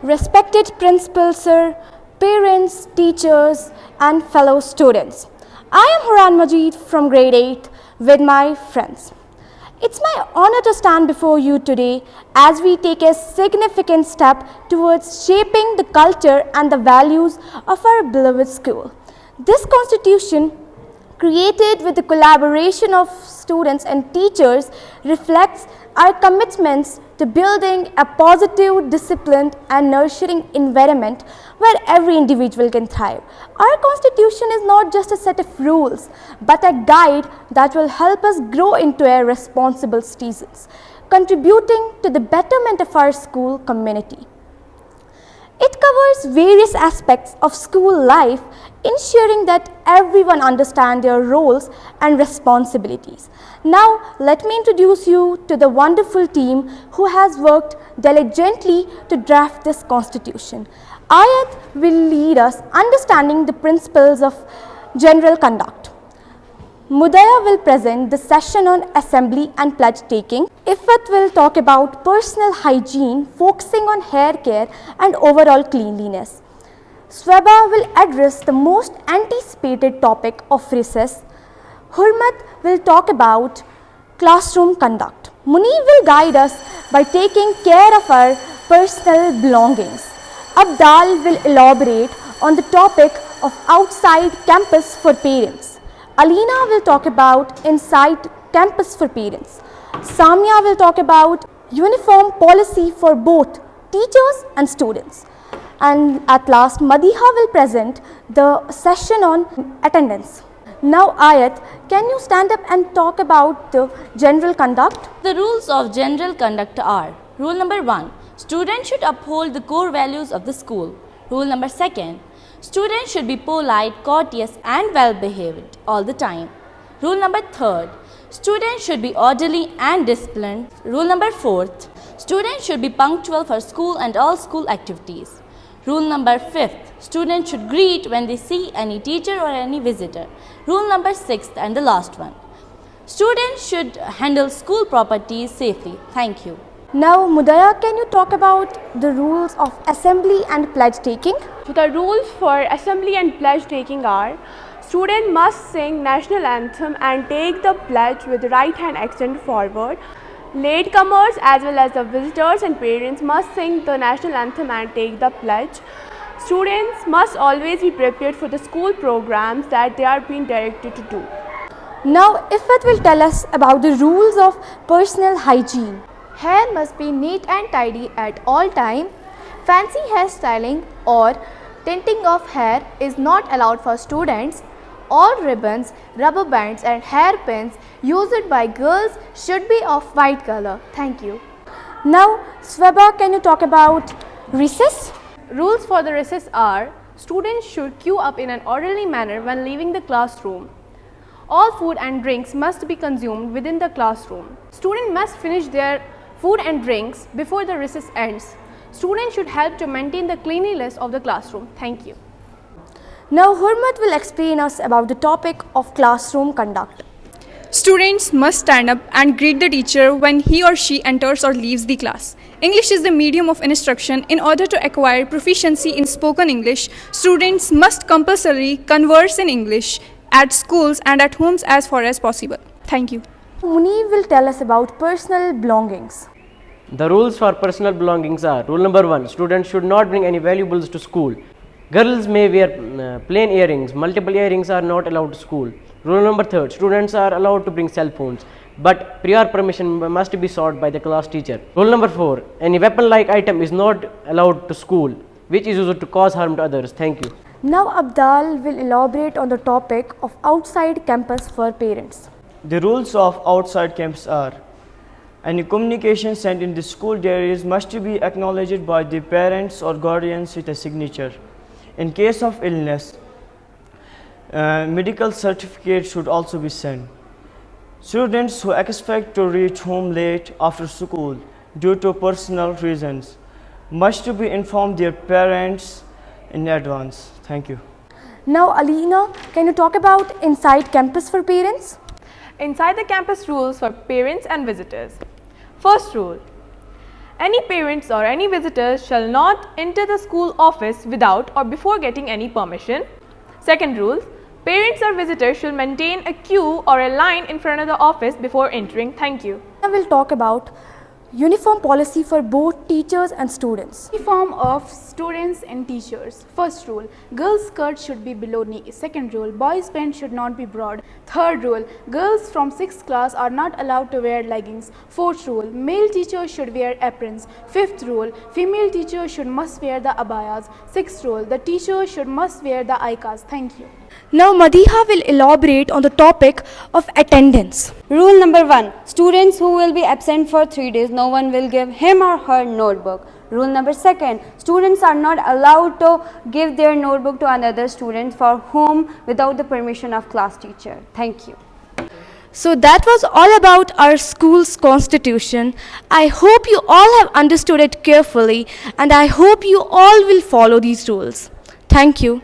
Respected principal sir, parents, teachers and fellow students. I am Huran Majid from grade 8 with my friends. It's my honor to stand before you today as we take a significant step towards shaping the culture and the values of our beloved school. This constitution, created with the collaboration of students and teachers, reflects our commitments to building a positive, disciplined and nurturing environment where every individual can thrive. Our constitution is not just a set of rules, but a guide that will help us grow into a responsible citizens, contributing to the betterment of our school community. It covers various aspects of school life, ensuring that everyone understands their roles and responsibilities. Now, let me introduce you to the wonderful team who has worked diligently to draft this constitution. Ayat will lead us understanding the principles of general conduct. Mudaya will present the session on assembly and pledge taking. Ifat will talk about personal hygiene, focusing on hair care and overall cleanliness. Sweba will address the most anticipated topic of recess. Hurmat will talk about classroom conduct. Munib will guide us by taking care of our personal belongings. Abdal will elaborate on the topic of outside campus for parents. Alina will talk about inside campus for parents. Samya will talk about uniform policy for both teachers and students. And at last, Madiha will present the session on attendance. Now Ayat, can you stand up and talk about the general conduct? The rules of general conduct are: Rule number 1, students should uphold the core values of the school. Rule number 2, students should be polite, courteous and well behaved all the time. Rule number 3, students should be orderly and disciplined. Rule number 4, students should be punctual for school and all school activities. Rule number 5, students should greet when they see any teacher or any visitor. Rule number 6 and the last one, students should handle school properties safely. Thank you. Now Mudaya, can you talk about the rules of assembly and pledge taking? So the rules for assembly and pledge taking are: student must sing national anthem and take the pledge with the right hand extended forward. Latecomers as well as the visitors and parents must sing the national anthem and take the pledge. Students must always be prepared for the school programs that they are being directed to do. Now Ifat will tell us about the rules of personal hygiene. Hair must be neat and tidy at all time. Fancy hairstyling or tinting of hair is not allowed for students. All ribbons, rubber bands and hairpins used by girls should be of white color. Thank you. Now Sweba, can you talk about recess? Rules for the recess are: students should queue up in an orderly manner when leaving the classroom. All food and drinks must be consumed within the classroom. Students must finish their food and drinks before the recess ends. Students should help to maintain the cleanliness of the classroom. Thank you. Now Hurmat will explain us about the topic of classroom conduct. Students must stand up and greet the teacher when he or she enters or leaves the class. English is the medium of instruction. In order to acquire proficiency in spoken English, students must compulsorily converse in English at schools and at homes as far as possible. Thank you. Munib will tell us about personal belongings. The rules for personal belongings are: Rule number 1, students should not bring any valuables to school. Girls may wear plain earrings. Multiple earrings are not allowed to school. Rule number 3, students are allowed to bring cell phones, but prior permission must be sought by the class teacher. Rule number 4, any weapon-like item is not allowed to school, which is used to cause harm to others. Thank you. Now Abdal will elaborate on the topic of outside campus for parents. The rules of outside campus are: any communication sent in the school diaries must be acknowledged by the parents or guardians with a signature. In case of illness, medical certificate should also be sent. Students who expect to reach home late after school due to personal reasons must be informed their parents in advance. Thank you. Now Alina, can you talk about inside campus for parents? Inside the campus rules for parents and visitors. First rule: Any parents or any visitors shall not enter the school office without or before getting any permission. Second rule, parents or visitors should maintain a queue or a line in front of the office before entering. Thank you. I will talk about uniform policy for both teachers and students. Uniform of students and teachers. First rule, girls' skirt should be below knee. Second rule, boys' pants should not be broad. Third rule, girls from 6th class are not allowed to wear leggings. Fourth rule, male teachers should wear aprons. Fifth rule, female teachers must wear the abayas. Sixth rule, the teachers must wear the aikas. Thank you. Now Madiha will elaborate on the topic of attendance. Rule number 1. Students who will be absent for 3 days, no one will give him or her notebook. Rule number 2. Students are not allowed to give their notebook to another student for whom without the permission of class teacher. Thank you. So that was all about our school's constitution. I hope you all have understood it carefully and I hope you all will follow these rules. Thank you.